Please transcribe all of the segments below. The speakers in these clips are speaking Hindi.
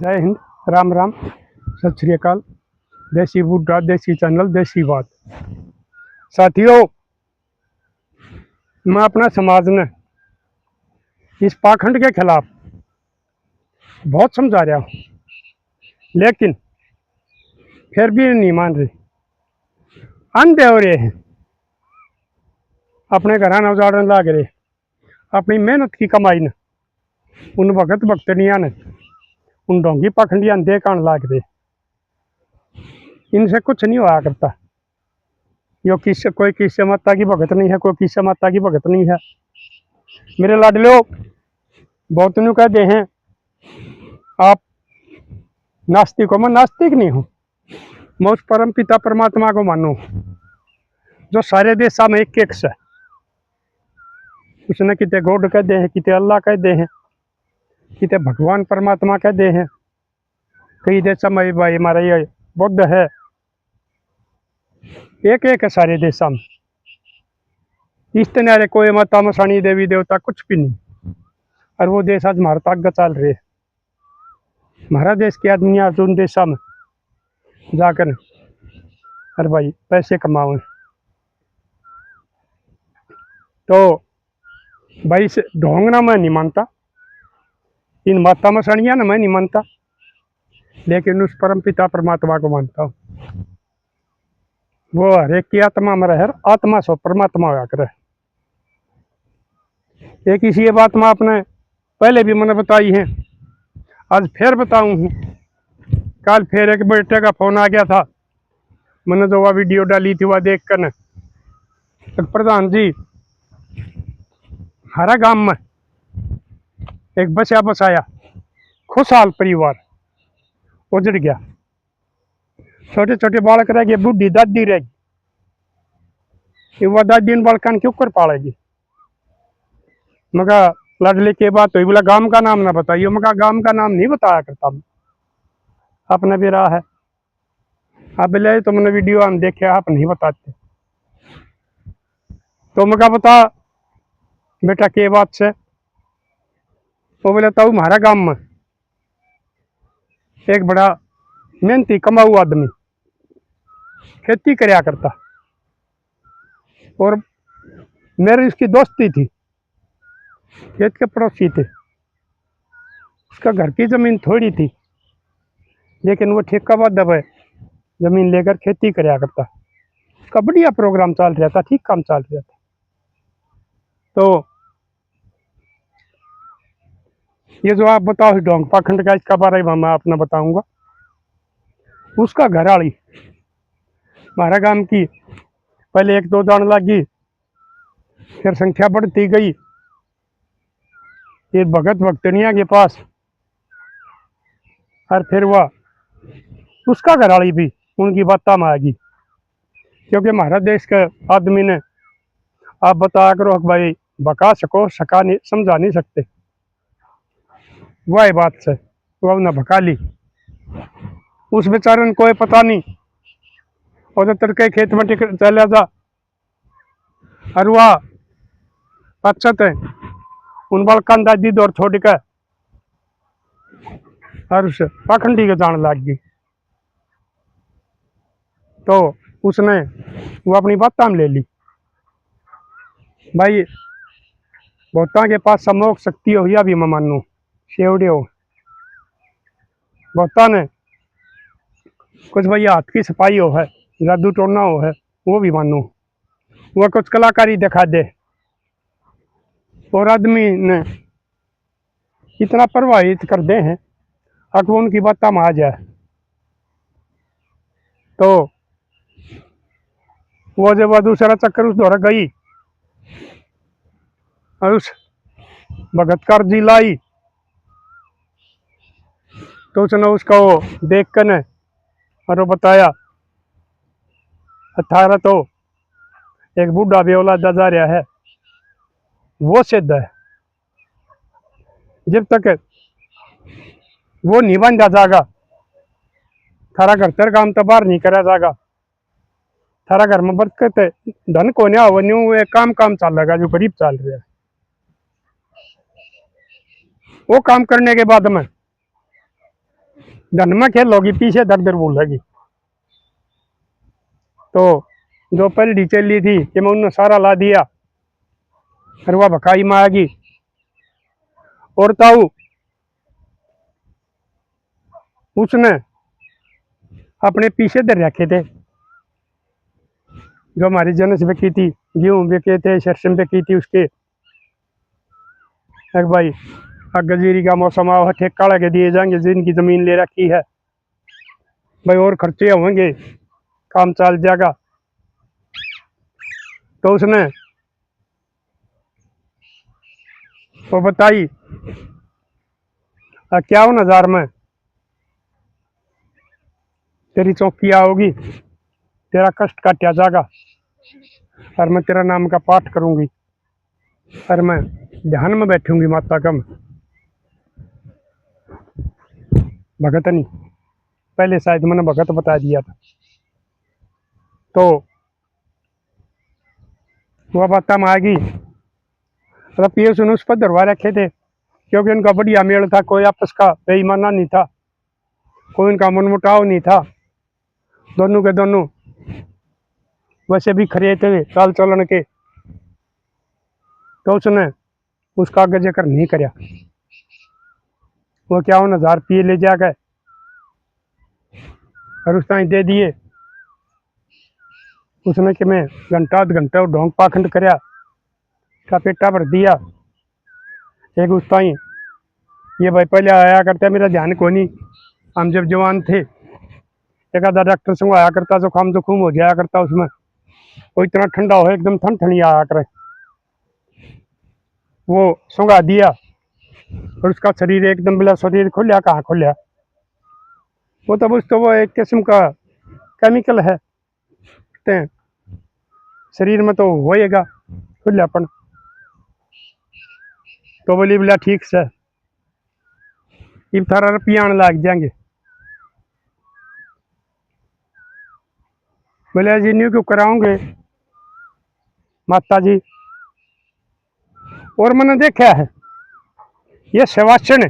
जय हिंद, राम राम, सत श्री अकाल। देसी बूढ़ा, देसी चैनल, देसी बात। साथियों, मैं अपना समाज ने इस पाखंड के खिलाफ बहुत समझा रहा हूँ, लेकिन फिर भी नहीं मान रहे। अंधे हो रहे हैं, अपने घर उजाड़ने लाग रहे, अपनी मेहनत की कमाई ने उन भगत भक्तनिया ने, उन ढोंगी पाखंडिया ने देखान लाग रहे। इनसे कुछ नहीं हुआ करता। यो किस कोई किसी माता की भगत नहीं है, कोई किसी माता की भगत नहीं है। मेरे लाडलो, बहुत नु कहते हैं आप नास्तिक हो। मैं नास्तिक नहीं हूँ, मैं उस परम पिता परमात्मा को मानू जो सारे देशा में एक एक से। उसने किते गॉड कह दे हैं, किते अल्लाह कह दे हैं, किते भगवान परमात्मा कह दे हैं। कई देशा में भाई हमारा ये बुद्ध है, एक एक है सारे देशा में। इस तरह कोई माता मसानी देवी देवता कुछ भी नहीं। और वो देश आज हमारा ताकत चल रहे। हमारा देश के आदमी आज उन देशा में जाकर अरे भाई पैसे कमाओ। तो भाई से ढोंगना मैं नहीं मानता, इन माता मसानिया ना मैं नहीं मानता, लेकिन उस परम पिता परमात्मा को मानता हूँ। वो हर एक की आत्मा में रहे, आत्मा सो परमात्मा होया करे। एक इसी बात में आपने पहले भी मैंने बताई है, आज फिर बताऊँ। कल फिर एक बेटे का फोन आ गया था, मैंने जो वह वीडियो डाली थी वह देख कर, प्रधान जी हरा गांव में एक बचा बसाया खुशहाल परिवार उजड़ गया। छोटे छोटे बालक रह गए, बूढ़ी दादी रह गई। वह दादी इन बालकान क्यों कर पालेगी? मगर लाडले की बात हुई, बोला गांव का नाम ना बताइए। मगर गांव का नाम नहीं बताया करता, अपने भी रहा है। अब ले तो मैंने वीडियो हम देखे, आप नहीं बताते। तो मगर बता बेटा के बात से? वो बोले तो हमारा गांव में एक बड़ा मेहनती कमाऊ आदमी खेती करया करता, और मेरी इसकी दोस्ती थी, खेत के पड़ोसी थे। उसका घर की जमीन थोड़ी थी, लेकिन वो ठेकाबाद दबे जमीन लेकर खेती करया करता। उसका बढ़िया प्रोग्राम चल रहा था, ठीक काम चल रहा था। तो ये जो आप बताओ ढोंग पाखंड का, इसका बारे में मैं आपने बताऊंगा। उसका घर वाली हमारा गांव की पहले एक दो जान लगी, फिर संख्या बढ़ती गई। ये भगत भक्तनिया के पास, और फिर वह उसका घर वाली भी उनकी बात में आ गई। क्योंकि हमारा देश के आदमी ने आप बता करो भाई बका सको सका नहीं, समझा नहीं सकते। वह बात से वह उन्हें भका ली। उस बेचारे ने कोई पता नहीं, और तड़के खेत में टिक चला जा, और वह अच्छा थे उन बालका दादी दौड़ छोड़ के और उस पाखंडी के जान लग गई। तो उसने वो अपनी बात में ले ली। भाई बहुता के पास समोक शक्ति हो या भी मैं मानू, शेवड़े हो बहुता ने कुछ भाई हाथ की सफाई हो है, जादू टोना हो है, वो भी मानू। वह कुछ कलाकारी दिखा दे, और आदमी ने इतना प्रभावित कर दे हैं अगर उनकी बात में आ जाए। तो वो जब दूसरा चक्कर उस दौरा गई और उस भगतकार जी लाई, तो उसने उसको देख कर ने और वो बताया 18 तो एक बूढ़ा बेवला जा रहा है, वो सिद्ध है। जब तक वो नहीं बन जाएगा, थारा घर तेरे काम तो बाहर नहीं करा जाएगा। थारा घर में बरकत धन को नहीं काम काम चलेगा जो गरीब चल रहा है। वो काम करने के बाद में धन में खेलोगी पीछे दर दर बोलेगी। तो जो पलड़ी चली थी कि मैं उन्हें सारा ला दिया, फिर वह भकाई में आ गई। और ताऊ उसने अपने पीछे दर रखे थे, जो हमारी जनस बेची थी, गेहूं बेचे थे, सरसों बेची थी उसके। एक भाई गजीरी का मौसम आओ, ठेका लगे दिए जाएंगे जिनकी जमीन ले रखी है भाई, और खर्चे होंगे, काम चल जाएगा। तो उसने वो बताई 51,000 में तेरी चौकी आओगी, तेरा कष्ट काटा जाएगा, और मैं तेरा नाम का पाठ करूंगी, और मैं ध्यान में बैठूंगी माता का। भगत नहीं, पहले शायद मैंने भगत बता दिया था। तो वह बात में आ गई। मतलब पीएस ने उस पर दरबार रखे थे, क्योंकि उनका बढ़िया मेल था, कोई आपस का बेईमाना नहीं था, कोई उनका मनमुटाव नहीं था, दोनों के दोनों वैसे भी खरे थे चाल चलन के। तो उसने उसका आगे जिक्र नहीं कराया। वो 51,000 रुपये ले जा गए और उस टाइम दे दिए। उसने कि मैं घंटा आध घंटा ढोंग पाखंड कराया, का पेटा भर दिया। एक उस टाइम ये भाई पहले आया करता, मेरा ध्यान को नहीं, हम जब जवान थे एक आधा डॉक्टर से आया करता, जो जुकाम जुकूम हो जाया करता उसमें, वो इतना ठंडा हो एकदम ठंड ठंडी आया करे, वो सुंगा दिया और उसका शरीर एकदम बिला शरीर खुलिया, कहाँ खुलिया, वो तब उस तो वो एक किस्म का केमिकल है, ते शरीर में तो होएगा खुल्यापन। तो बोली बोला ठीक से इब थारा रुपया आने लग जाएंगे। बोले जी न्यू क्यों कराओगे माता जी, और मैंने देखा है ये सेवासन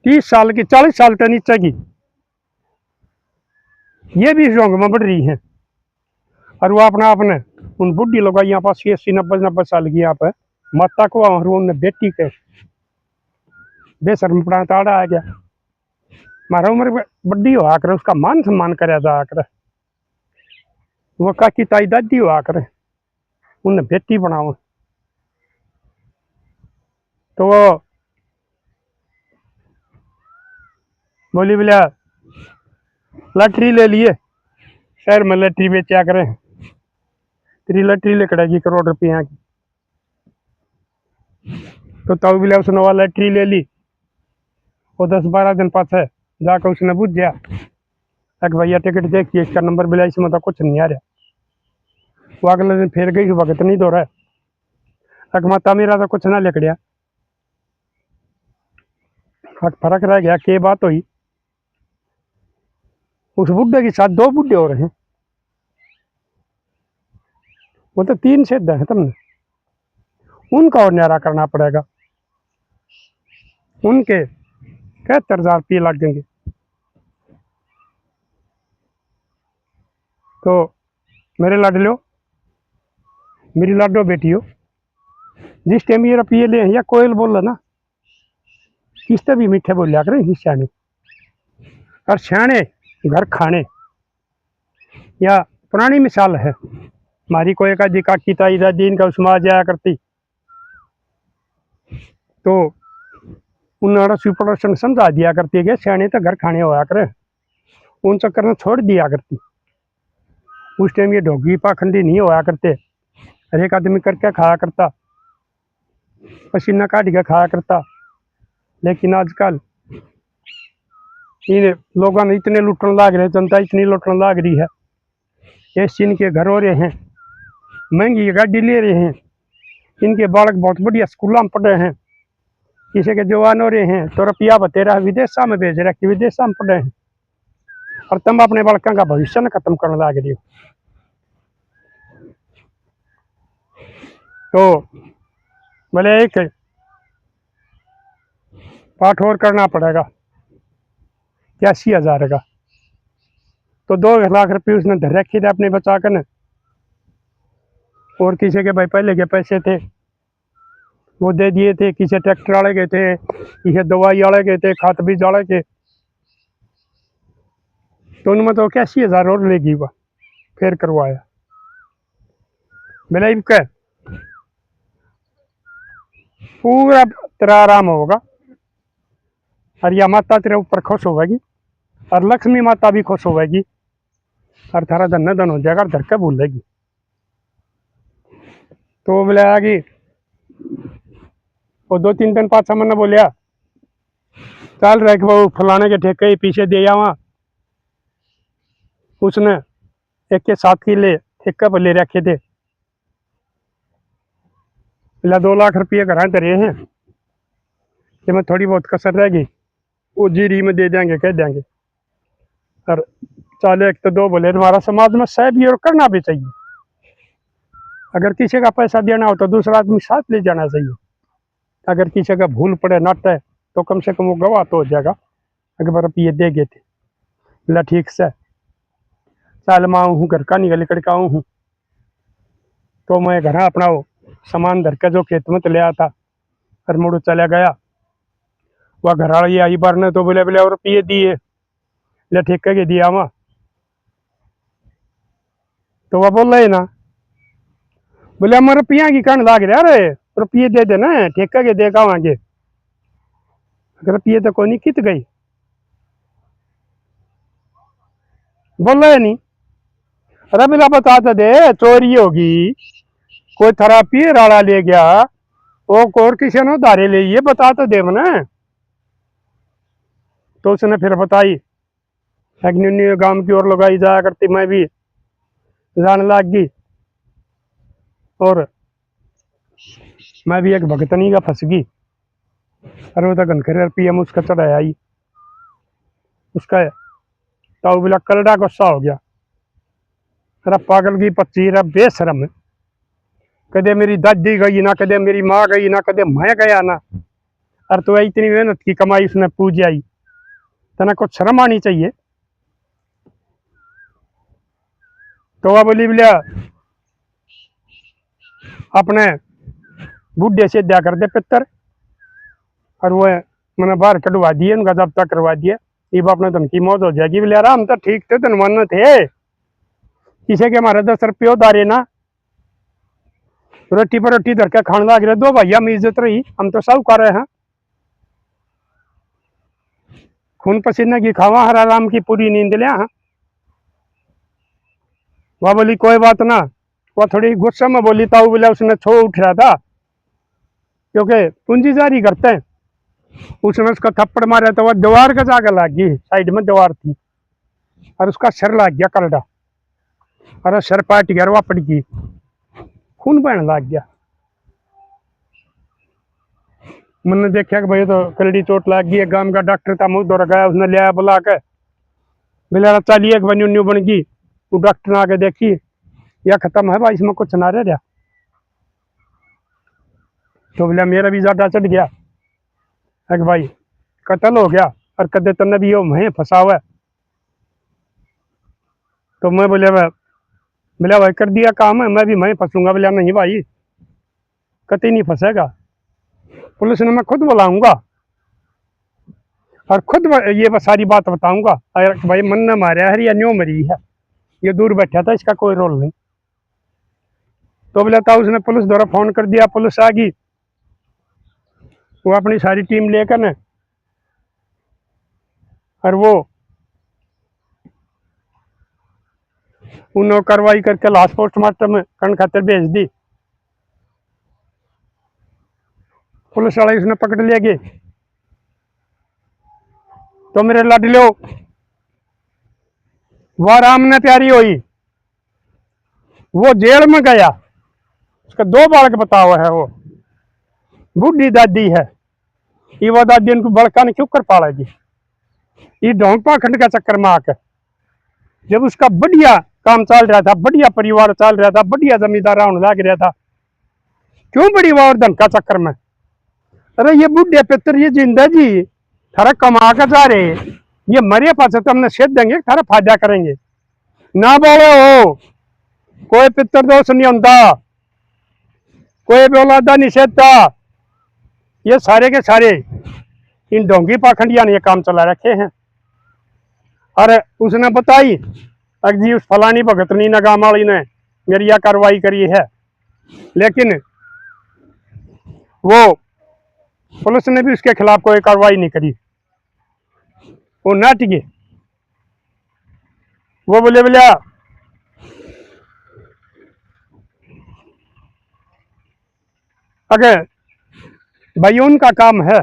30 साल की 40 साल के नीचे की ये भी जोंग में बढ़ रही है, और वो अपना अपने उन बुढ़ी लोग यहाँ पर 80 80 90 90 साल की यहाँ पर माता को और उन बेटी के बेशर्म पड़ा ताड़ा आ गया। मारा उम्र बड्डी हो आकर उसका मान सम्मान कराया जा कर, वो काकी ताई दादी हो आकर उन्हें बेटी बनाओ। तो वो बोली बोला लॉटरी ले लिए, शहर में लॉटरी बेचा करें, तेरी लॉटरी लेकड़ेगी करोड़ रुपया की। तो तब बोला उसने वो लॉटरी ले ली। वो 10 12 दिन पास जाकर उसने बुझ गया एक भैया टिकट देखिए, इसका नंबर मिला, इसमें तो कुछ नहीं आ रहा। वो अगले दिन फिर गई, वक्त नहीं दो रहा, एक माता मेरा तो कुछ ना लिखड़िया, फर्क रह गया। के बात हुई उस बुढ़े के साथ 2 बुढ़े हो रहे हैं, वो तो 3 से है तुमने, उनका और न्यारा करना पड़ेगा, उनके 71,000 रुपये लगेंगे। तो मेरे लाडलो, मेरी लाडो बेटी हो, जिस टाइम ये रुपये ले या कोयल बोल ना, किसते भी मीठे बोलिया करें सियाने, और सियाने घर खाने। या पुरानी मिसाल है हमारी, कोई का दिका की ताई दादी इनका उसमें आ जाया करती, तो उन्होंने सुपरडक्शन समझा दिया करती है कि सियाने तो घर खाने होया करे, उन चक्कर में छोड़ दिया करती। उस टाइम ये ढोगी पाखंडी नहीं होया करते, हर एक आदमी करके खाया करता, पसीना काट के खाया करता। लेकिन आजकल इन लोगों ने इतने लुटन लाग रहे, जनता इतनी लुटन लाग रही है, एसी इनके घर हो रहे हैं, महंगी गाड़ी ले रहे हैं, इनके बालक बहुत बढ़िया स्कूल में पढ़ रहे हैं, किसी के जवान हो रहे हैं तो रुपया बतेरा विदेशा में भेज रहे कि विदेशा में पढ़ रहे हैं, और तुम अपने बालकों का भविष्य न खत्म करने लग रही हो। तो बोले एक पाठ और करना पड़ेगा, 81,000 का। तो 2 लाख रुपये उसने धर रखे थे अपने बचा कर न। और किसी के भाई पहले के पैसे थे वो दे दिए थे, किसी ट्रैक्टर वाले के थे, किसी दवाई वाले के थे, खाद बीज वाले के। तो उनमें तो 81,000 और लेगी वह, फिर करवाया। मेरा इनका पूरा तेरा आराम होगा, और यह माता तेरे ऊपर खुश होगी, और लक्ष्मी माता भी खुश होगी, और थारा धन धन हो जाएगा, और धर के भूलेगी। तो वो बोला कि वो 2-3 दिन पाँच मैंने बोलिया चल रहे कि वो फलाने के ठेके ही पीछे दे जावा। उसने 1 के 7 किले ठेके पर ले रखे थे। बोला 2 लाख रुपये घर धरे हैं, कि मैं थोड़ी बहुत कसर रहेगी वो जीरी में दे देंगे, कह देंगे। और चाले 1 तो 2 बोले हमारा समाज में सहयोग और करना भी चाहिए। अगर किसी का पैसा देना हो तो दूसरा आदमी साथ ले जाना चाहिए। अगर किसी का भूल पड़े नट है तो कम से कम वो गवाह तो हो जाएगा, अगर रुपये दे गए थे। बोला ठीक से चल मैं आऊँ हूँ, घर का निकल कर आऊँ हूँ। तो मैं घर अपना वो सामान धर के जो खेत में तो ले आया था, और मुड़ चला गया। वह घर वाली आई बार ने तो बोले बोले और रुपये दिए, ले ठेके के दिया वहाँ। तो वह बोल रहे ना, बोले हमारे रुपया की कण लाग रहा, अरे रुपये दे देना ठेके के देगा वहाँ के। रुपये तो कोई नहीं कित गई, बोल रहे नहीं। अरे मेरा बता तो दे, चोरी होगी, कोई थेरापी राड़ा ले गया, वो और किसी ने उधारे ले, ये बता तो दे मने। तो उसने फिर बताई, गांव की ओर लगाई जाया करती, मैं भी जाने लग गई, और मैं भी एक भगतनी का फंस गई। अरे वो तो घनखरे रुपये में उसका चढ़ाया ही, उसका तो बोला कलड़ा गुस्सा हो गया। अरे पागल की 25 बेशरम, कदे मेरी दादी गई ना, कदे मेरी माँ गई ना, कदे मैं गया ना, और तो इतनी मेहनत की कमाई उसने पूज आई, तना कुछ शर्म आनी चाहिए। तो वह बोली बोलिया अपने बुढ़े से दिया कर दे पितर, और वो मैंने बाहर कटवा दिए, उनका जब्ता करवा दिया। ये अपने धमकी मौत हो जाएगी। बोले यार हम तो ठीक थे, धनवान थे, किसी के हमारे 10 रुपये उधारे ना, रोटी पर रोटी धर के खाने लग रहे, 2 भैया में इज्जत रही, हम तो सब कर रहे हैं, खून पसीने की खावा, हर आराम की पूरी नींद लिया। वह बोली कोई बात ना, वह थोड़ी गुस्सा में बोली, ताऊ बोला उसने छो उठ रहा था, क्योंकि पूंजी जारी करते हैं। उसने उसका थप्पड़ मारा तो वह दीवार का जाकर लग गई, साइड में दीवार थी, और उसका सर लग गया करड़ा, और सर पाट गया, वह पड़ गई, खून बहने लग गया। मैंने देखा कि भाई तो करड़ी चोट लग गई है। गांव का डॉक्टर था, मुंह दौड़ गया, उसने लिया बुला के, बोला चलिए एक बनी बन गई। वो डॉक्टर ने आके देखी, या खत्म है भाई, इसमें कुछ ना रह गया। तो बोला मेरा भी ज्यादा चढ़ गया है कि भाई कत्ल हो गया, और कदे तन्ने भी वो मैं फंसा हुआ है। तो मैं बोला भाई कर दिया काम है, मैं भी मैं फंसूंगा। बोला नहीं भाई कतई नहीं फंसेगा, पुलिस ने मैं खुद बुलाऊंगा, और खुद ये सारी बात बताऊंगा। भाई मन ने मारा है या न्यू मरी है, ये दूर बैठा था, इसका कोई रोल नहीं। तो बोला था उसने पुलिस द्वारा फोन कर दिया, पुलिस आ गई, वो अपनी सारी टीम लेकर न, और वो उन्होंने कार्रवाई करके लाश पोस्टमार्टम करने खातिर भेज दी। पुलिस वाले उसने पकड़ लिया गए। तो मेरे लाडलो वह राम ने प्यारी हुई, वो जेल में गया, उसका 2 बालक बता हुआ है, वो बूढ़ी दादी है, ये वो दादी उनको बड़का ने क्यों कर पालेगी। ये ढोंग पाखंड का चक्कर में आकर, जब उसका बढ़िया काम चल रहा था, बढ़िया परिवार चल रहा था, बढ़िया जमींदार होने लग रहा था, क्यों बड़ी वार धन का चक्कर में। अरे ये बुढ़े पितर ये जिंदा जी थारा कमा कर जा रहे, ये मरे पास तो हमने सेध देंगे, थारा फायदा करेंगे ना। बोलो हो कोई पितर दोष नहीं होता, कोई भी औलादा नहीं सेधता। ये सारे के सारे इन ढोंगी पाखंडिया ने ये काम चला रखे हैं। और उसने बताई जी उस फलानी भगतनी ने गांव वाली ने मेरी यह कार्रवाई करी है, लेकिन वो पुलिस ने भी उसके खिलाफ कोई कार्रवाई नहीं करी। वो ना टिके, वो बोले बोलिया अगर भाई उनका काम है,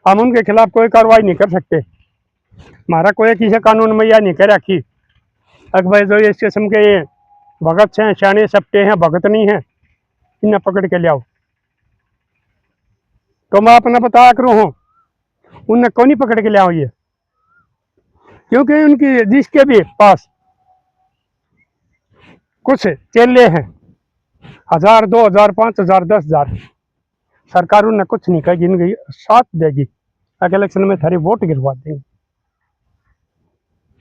हम उनके खिलाफ कोई कार्रवाई नहीं कर सकते। हमारा कोई किसी कानून में यह नहीं कह रखी अगर भाई जो इस किस्म के ये भगत हैं, शाने सप्टे हैं, भगत नहीं है, इन्हें पकड़ के ले आओ। तो मैं अपना बता करूँ हूँ, उन्हें कौन ही पकड़ के ले आओ ये, क्योंकि उनकी जिसके भी पास कुछ चेले हैं, 1000, 2000, 5000, 10,000, सरकार उन्हें कुछ नहीं कहेगी, इनकी साथ देगी। अगले इलेक्शन में थारी वोट गिरवा देंगे।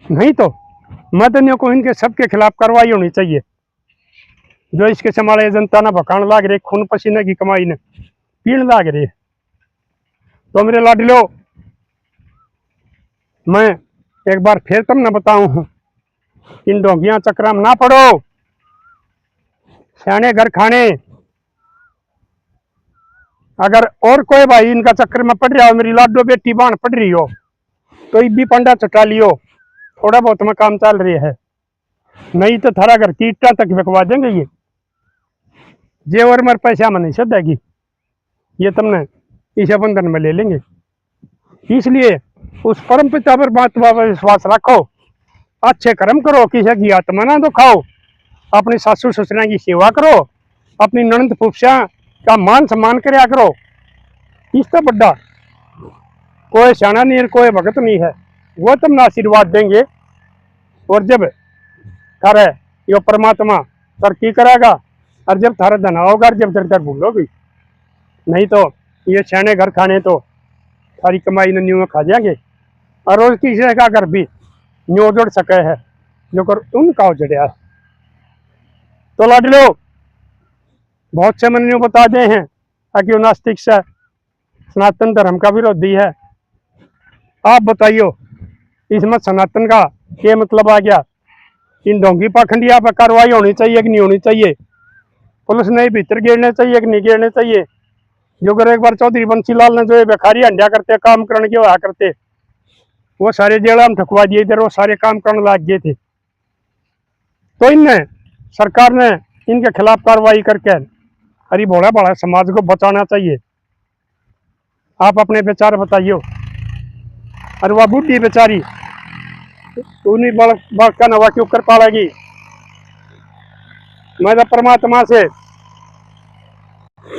नहीं तो मदनियों को इनके सबके खिलाफ कार्रवाई होनी चाहिए। जो इसके संभाले जनता ना भकान लाग रहे, खून पसीने की कमाई ने पीण लाग रही है। तो मेरे लाडलो, मैं एक बार फिर तुमने बताऊं हूं, इन ढोंगियां चक्रा में ना पड़ो। सियाने घर खाने, अगर और कोई भाई इनका चक्कर में पड़ रहा हो, मेरी लाडो बेटी बाण पड़ रही हो, तो भी पंडा चटा लियो, थोड़ा बहुत में काम चल रही है। नहीं तो थारा घर की ईटा तक बिकवा देंगे ये जेवर मर पैसा में नहीं सदेगी, ये तुमने इस बंधन में ले लेंगे। इसलिए उस परम पिता परमात्मा पर विश्वास रखो, अच्छे कर्म करो, किसी की आत्मा ना दुखाओ, अपनी सासू ससुरा की सेवा करो, अपनी ननद फुफसा का मान सम्मान कराया करो। इससे बड़ा कोई सियाना नहीं, कोई भगत नहीं है, वो तुमने आशीर्वाद देंगे। और जब थारे यो परमात्मा तरक्की करेगा, और जब थारा धन होगा, जब दर दर भूलोगी, नहीं तो ये सियाने घर खाने तो सारी कमाई ने न्यू में खा जाएंगे। और रोज किसी का घर भी न्यू जोड़ सके है जो कर उनका उजड़िया है। तो लाडलो, बहुत से मन न्यू बता दे हैं ताकि नास्तिक से सनातन धर्म का विरोधी है। आप बताइयो इसमें सनातन का क्या मतलब आ गया? इन ढोंगी पाखंडिया पर कार्रवाई होनी चाहिए कि नहीं होनी चाहिए? पुलिस ने भीतर गिरने चाहिए कि नहीं गिरने चाहिए? जो कर एक बार चौधरी बंसीलाल ने जो बेखारी हंडिया करते काम करने के होया करते, वो सारे जेल में ठकवा दिए, इधर वो सारे काम करने लग गए थे। तो इनने सरकार ने इनके खिलाफ कार्रवाई करके अरे भोला बड़ा समाज को बचाना चाहिए। आप अपने विचार बताइयो। और वह बुढ़ी बेचारी उन्हीं बालक का नवा क्यों कर पाएगी? मैं तो परमात्मा से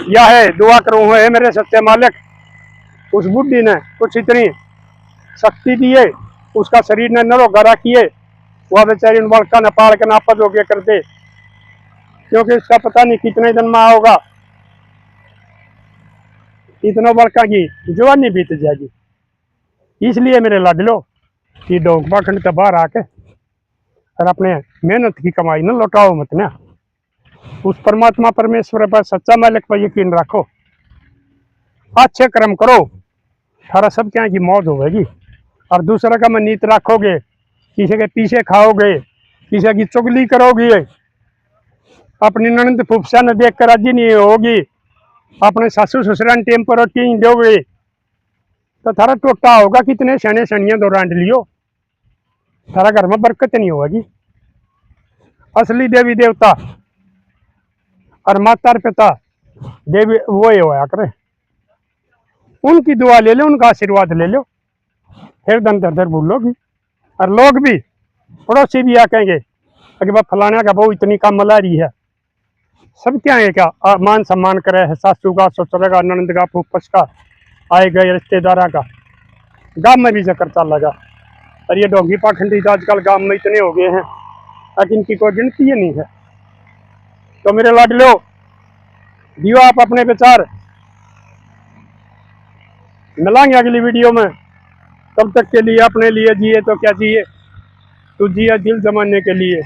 यह है दुआ करूँ है, मेरे सच्चे मालिक, उस बुढ़ी ने कुछ इतनी शक्ति दी है, उसका शरीर ने नरोगा रखिए, वह बेचारी उन बालका ने पाल के नापद हो गया कर दे, क्योंकि इसका पता नहीं कितने दिन में होगा, इतनों बालका की जवानी बीत जाएगी। इसलिए मेरे लाडलो, ये ढोंग पाखंड से बाहर आके और अपने मेहनत की कमाई न लौटाओ मत ना। उस परमात्मा परमेश्वर पर सच्चा मालिक पर यकीन रखो, अच्छे कर्म करो, थारा सब क्या की मौज होगी। और दूसरा का मैं नीत रखोगे, किसी के पीछे खाओगे, किसी की चुगली करोगे, अपनी ननद फुफसा ने देख कर राजी नहीं होगी, अपने सासू ससुरा ने टेम पर रोटी दोगे, तो थारा टोटा होगा कितने शने शनिया दो रांड लियो, थारा घर में बरकत नहीं होगी। असली देवी देवता और माता पिता देवी वो ही होया करे, उनकी दुआ ले लो, उनका आशीर्वाद ले लो, फिर धन दर दर भूलोगी। और लोग भी पड़ोसी भी आ कहेंगे कि भाई फलाना का बहू इतनी काम मला रही है, सब क्या है क्या मान सम्मान करे है, सासू का, ससुर का, ननद का, फूफस का, आए गए रिश्तेदारा का, गांव में भी चक्कर चल लगा। और ये ढोंगी पाखंडी तो आजकल गांव में इतने हो गए हैं ताकि इनकी कोई गिनती ही नहीं है। तो मेरे लाडलो, दियो आप अपने विचार, मिलांगे अगली वीडियो में। तब तक के लिए अपने लिए जिए तो क्या जिए, तू जिया दिल जमाने के लिए।